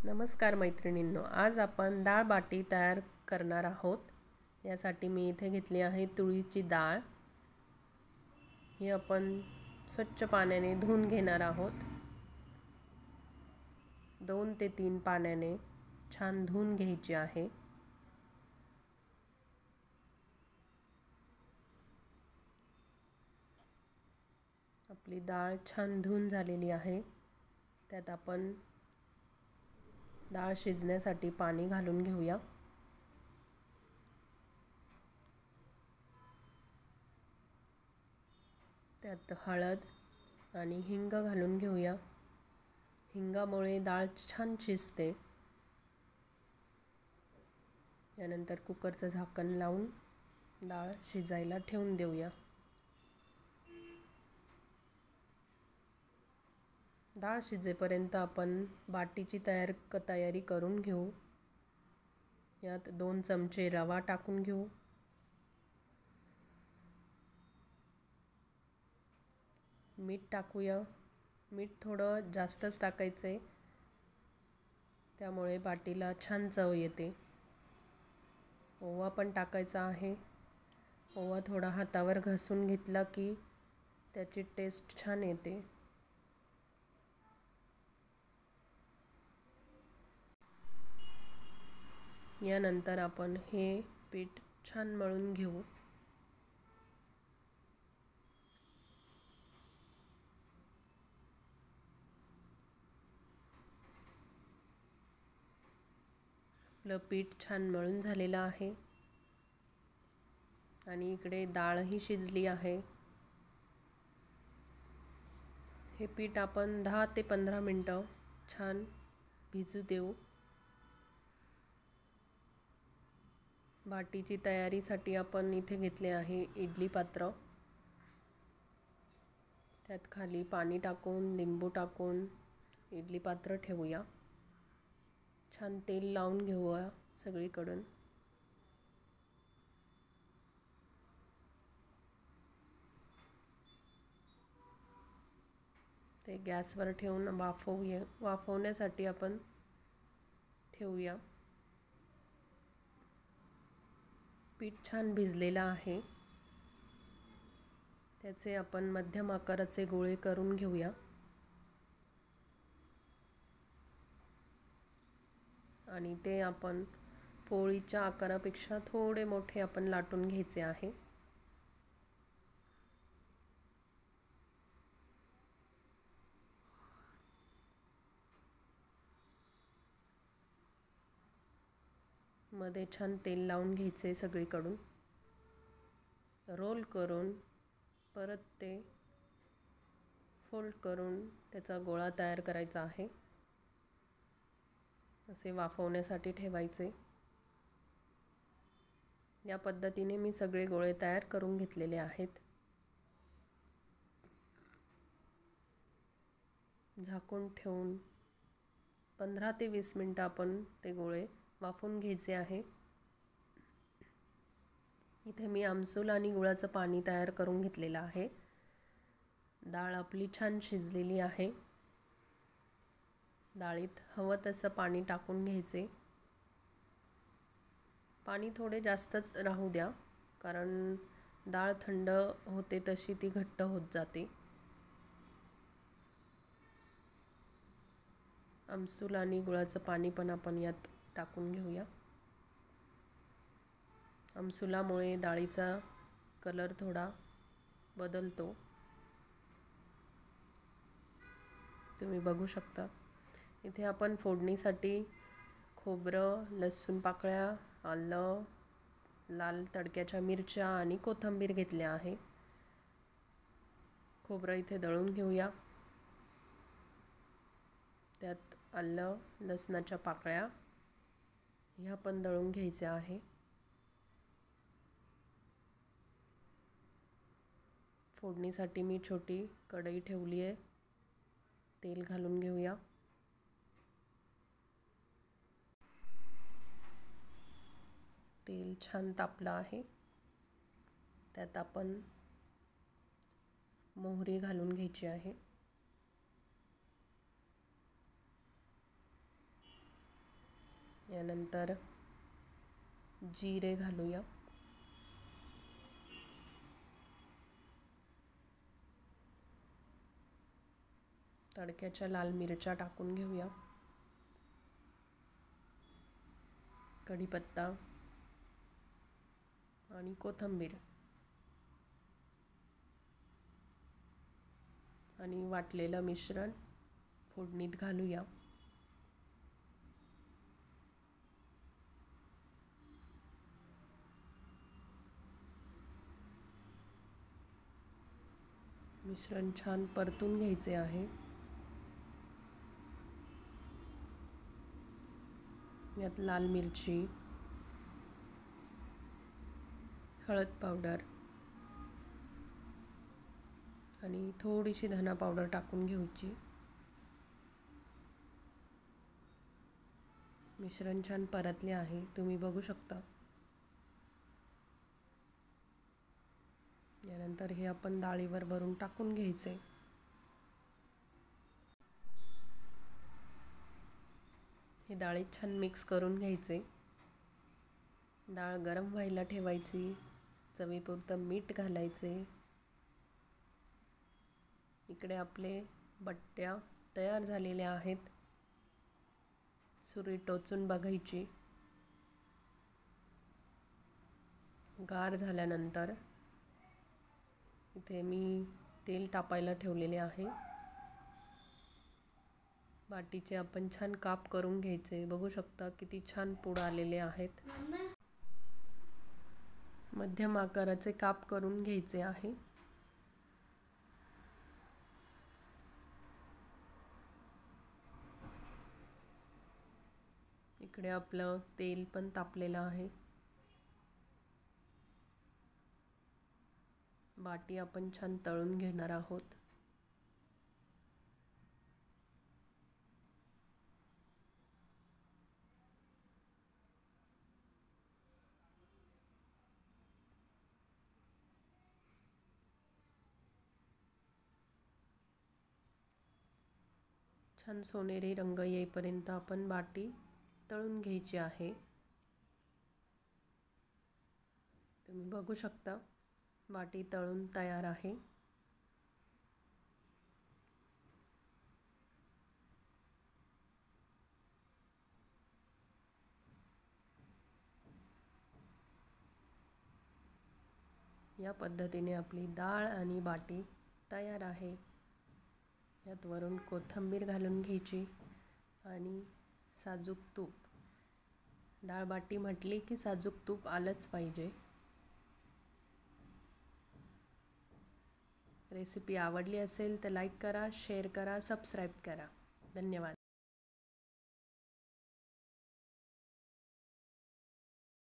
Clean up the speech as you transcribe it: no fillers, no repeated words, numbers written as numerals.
नमस्कार मैत्रिणींनो, आज आपण डाळ बाटी तयार करणार आहोत। यासाठी मी इथे घेतली आहे तुरीची डाळ। ही आपण स्वच्छ पाण्याने धुवून घेणार आहोत। 2 ते 3 पाण्याने छान धुवून घ्यायची आहे। आपली डाळ छान धुवून झालेली आहे। त्यात आपण डाळ शिजण्यासाठी पाणी घालून घेऊया। त्यात हळद आणि हिंग घालून घेऊया। हिंगामुळे डाळ छान शिजते। यानंतर कुकरचं झाकण लावून डाळ शिजायला ठेवून देऊया। डाळ शिजेपर्यंत आपण बाटीची तयारी करून घेऊ। यात 2 चमचे रवा टाकून घेऊ। मीठ टाकूया। मीठ थोडं जास्तच टाकायचे, त्यामुळे बाटीला छान चव येते। ओवा पण टाकायचा आहे। ओवा थोडा हातावर घासून घेतला की त्याची टेस्ट छान येते। यानंतर आपण हे पीठ छान मळून घेऊ। आपलं पीठ छान मळून झालेलं आहे आणि इकडे डाळही शिजली आहे। हे पीठ आपण 10 ते 15 मिनिटं छान भिजू देऊ। बाटीची तयारीसाठी आपण इथे घेतले आहे इडली पात्र। त्यात खाली पाणी टाकून लिंबू टाकून इडली पात्र ठेवूया। छान तेल लावून घेऊया सगळीकडून। ते गॅसवर ठेवून वाफवण्यासाठी आपण ठेवूया। पीठ छान भिजलेलं आहे। त्याचे आपण मध्यम आकाराचे गोळे करून घेऊया आणि ते आपण पोळीच्या आकारापेक्षा थोडे मोठे आपण लाटून घ्यायचे आहे। मध्ये छान तेल लावून घ्यायचे सगळीकडून। रोल करून परत ते फोल्ड करून त्याचा गोळा तयार करायचा आहे। असे वाफवण्यासाठी ठेवायचे। या पद्धतीने मी सगळे गोळे तयार करून घेतलेले आहेत। झाकून ठेवून 15 ते 20 मिनिटं आपण ते गोळे वाफवून घ्यायचे आहे। इथे मी आमसूल आणि गुळाचं पाणी तयार करून घेतलेलं आहे। डाळ आपली छान शिजलेली आहे। डाळीत हवं तसं पाणी टाकून घ्यायचे। पाणी थोडे जास्तच राहू द्या, कारण डाळ थंड होते तशी ती घट्ट होत जाते। आमसूल आणि गुळाचं पाणी पण आपण यात टाकून घेऊया। आमसुलामुळे डाळीचा कलर थोडा बदलतो, तुम्ही बघू शकता। इथे आपण फोडणीसाठी खोबरं, लसूण पाकळ्या, आलं, लाल तडक्याच्या मिरच्या आणि कोथिंबीर घेतल्या आहे। खोबरं इथे दळून घेऊया। त्यात आलं, लसणाच्या पाकळ्या ह्या पण दळून घ्यायच्या आहे। फोडणीसाठी मी छोटी कढई ठेवली आहे। तेल घालून घेऊया। तेल छान तापलं आहे। त्यात आपण मोहरी घालून घ्यायची आहे। यानंतर जिरे घालूया, तडक्याच्या लाल मिरच्या टाकून घेऊया, कढीपत्ता आणि कोथिंबीर आणि वाटलेलं मिश्रण फोडणीत घालूया. मिश्रण छान परतून घ्यायचे आहे. यात लाल मिरची, हळद पावडर आणि थोडीशी धना पावडर टाकून घ्यायची. मिश्रण छान परतले आहे, तुम्ही बघू शकता. यानंतर हे आपण डाळीवर भरून टाकून घ्यायचे. हे डाळीत छान मिक्स करून घ्यायचे. डाळ गरम व्हायला ठेवायची, चवीपुरतं मीठ घालायचे. इकडे आपले बट्ट्या तयार झालेल्या आहेत. सुरी टोचून बघायची. गार झाल्यानंतर इथे मी तेल तापायला ठेवलेले आहे. बाटीचे आपण छान काप करून घ्यायचे. बघू शकता किती छान पुड आलेले आहेत. मध्यम आकाराचे काप करून घ्यायचे आहे. इकडे आपलं तेल पण तापलेलं आहे. बाटी आपण छान तळून घेणार आहोत. छान सोनेरी रंग येईपर्यंत आपण बाटी तळून घ्यायची आहे. तुम्ही बघू शकता बाटी तळून तयार आहे. या पद्धतीने आपली डाळ आणि बाटी तयार आहे. यात वरून कोथिंबीर घालून घ्यायची आणि साजूक तूप. डाळ बाटी म्हटली की साजूक तूप आलंच पाहिजे. रेसिपी आवडली असेल तर लाईक करा, शेअर करा, सबस्क्राईब करा. धन्यवाद.